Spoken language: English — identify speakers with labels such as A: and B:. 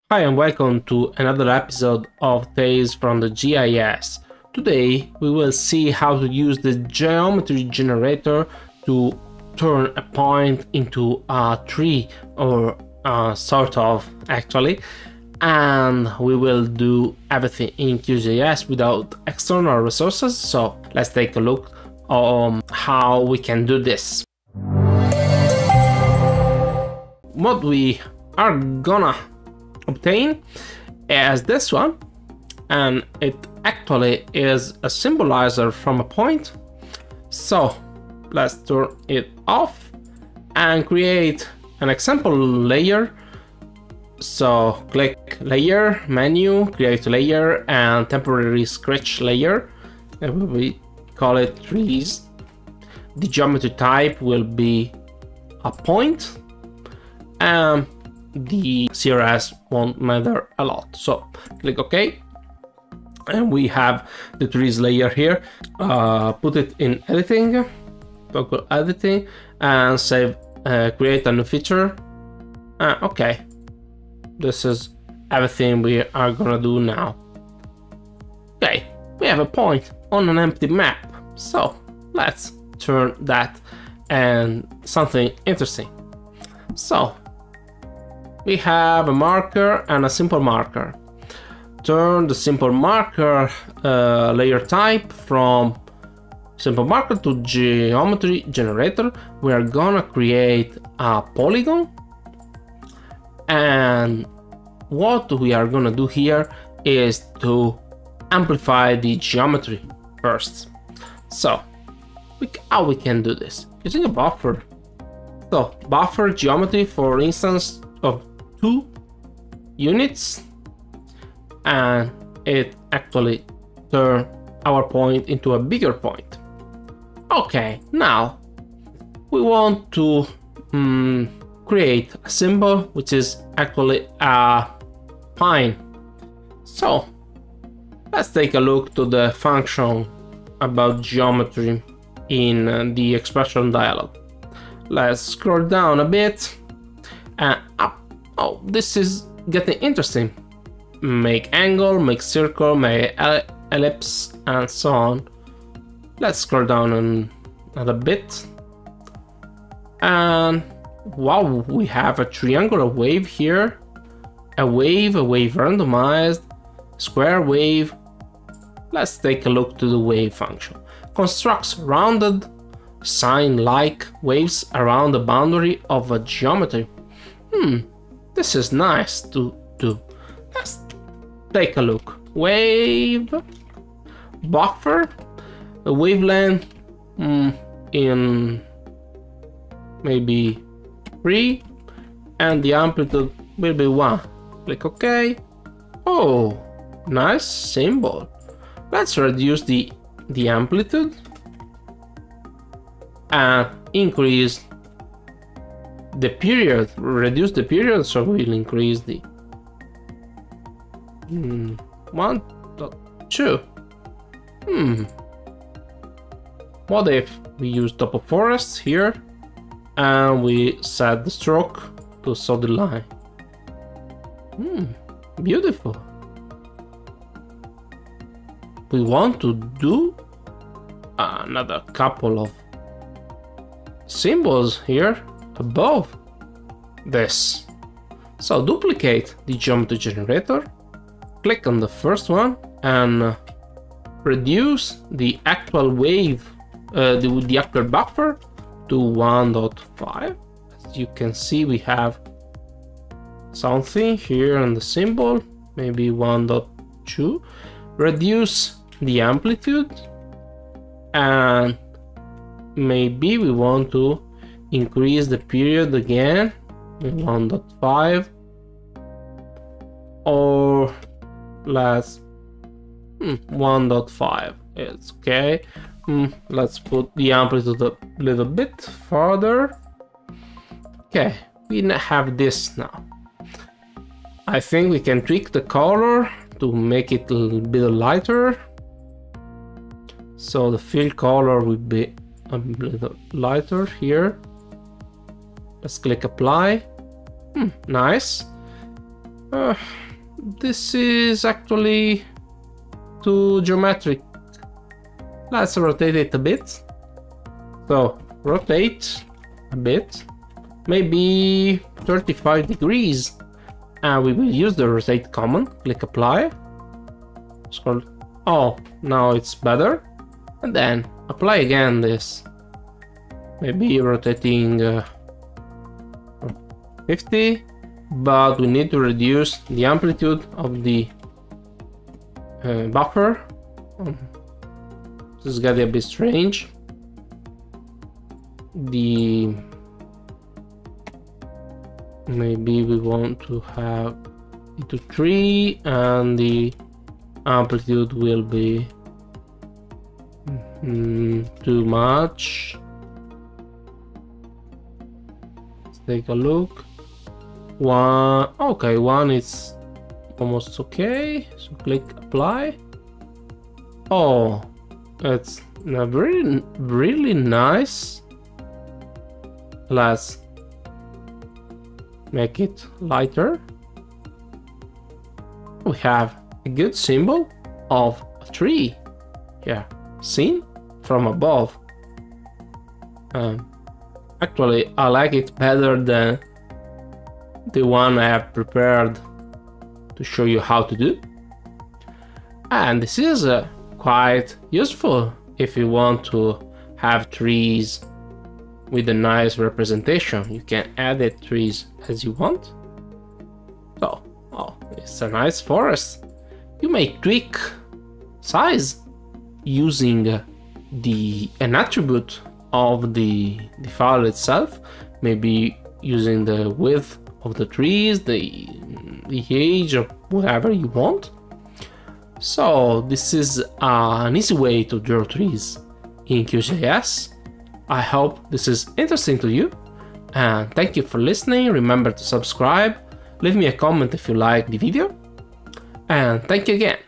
A: Hi and welcome to another episode of Tales from the GIS. Today we will see how to use the geometry generator to turn a point into a tree, or sort of actually, and we will do everything in QGIS without external resources. So let's take a look on how we can do this. What we are gonna obtain as this one, and it actually is a symbolizer from a point. So let's turn it off and create an example layer. So click layer, menu, create layer, and temporary sketch layer, and we call it trees. The geometry type will be a point, and the CRS won't matter a lot. So click OK, and we have the trees layer here. Put it in editing, toggle editing, and save. Create a new feature. Okay, this is everything we are gonna do now. Okay, we have a point on an empty map, so let's turn that and something interesting. So we have a marker and a simple marker. Turn the simple marker layer type from simple marker to geometry generator. We are gonna create a polygon, and what we are gonna do here is to amplify the geometry first. So how we can do this? Using a buffer. So buffer geometry, for instance, of 2 units, and it actually turn our point into a bigger point. Okay, now we want to create a symbol which is actually a pine. So let's take a look to the function about geometry in the expression dialog. Let's scroll down a bit and up. Oh, this is getting interesting. Make angle, make circle, make ellipse, and so on. Let's scroll down another bit, and wow, we have a triangular wave here, a wave randomized, square wave. Let's take a look to the wave function. Constructs rounded sine-like waves around the boundary of a geometry. This is nice to do. Let's take a look. Wave buffer, a wavelength in maybe 3, and the amplitude will be 1. Click OK. Oh, nice symbol. Let's reduce the amplitude and increase the period. Reduce the period, so we'll increase the 1.2. What if we use top of forest here and we set the stroke to solid line? Beautiful. We want to do another couple of symbols here above this. So duplicate the geometry generator, click on the first one, and reduce the actual wave, the actual buffer to 1.5. As you can see, we have something here on the symbol, maybe 1.2. Reduce the amplitude, and maybe we want to increase the period again, 1.5, or let's 1.5. It's okay. Let's put the amplitude a little bit further. Okay, we have this now. I think we can tweak the color to make it a little bit lighter. So the fill color will be a little lighter here. Let's click apply. Nice. This is actually too geometric. Let's rotate it a bit. So rotate a bit, maybe 35 degrees, and we will use the rotate command. Click apply. Scroll. Oh, now it's better. And then apply again this. Maybe rotating 50, but we need to reduce the amplitude of the buffer. This is getting a bit strange. Maybe we want to have it to 3, and the amplitude will be too much. Let's take a look. 1, okay, 1 is almost okay. So click apply. Oh, it's really nice. Let's make it lighter. We have a good symbol of a tree here, seen from above. Actually, I like it better than the one I have prepared to show you how to do. And this is quite useful if you want to have trees with a nice representation. You can edit trees as you want. So, oh, it's a nice forest. You may tweak size using an attribute of the file itself, maybe using the width of the trees, the age, or whatever you want. So this is an easy way to draw trees in QGIS. I hope this is interesting to you, and thank you for listening. Remember to subscribe, leave me a comment if you like the video, and thank you again.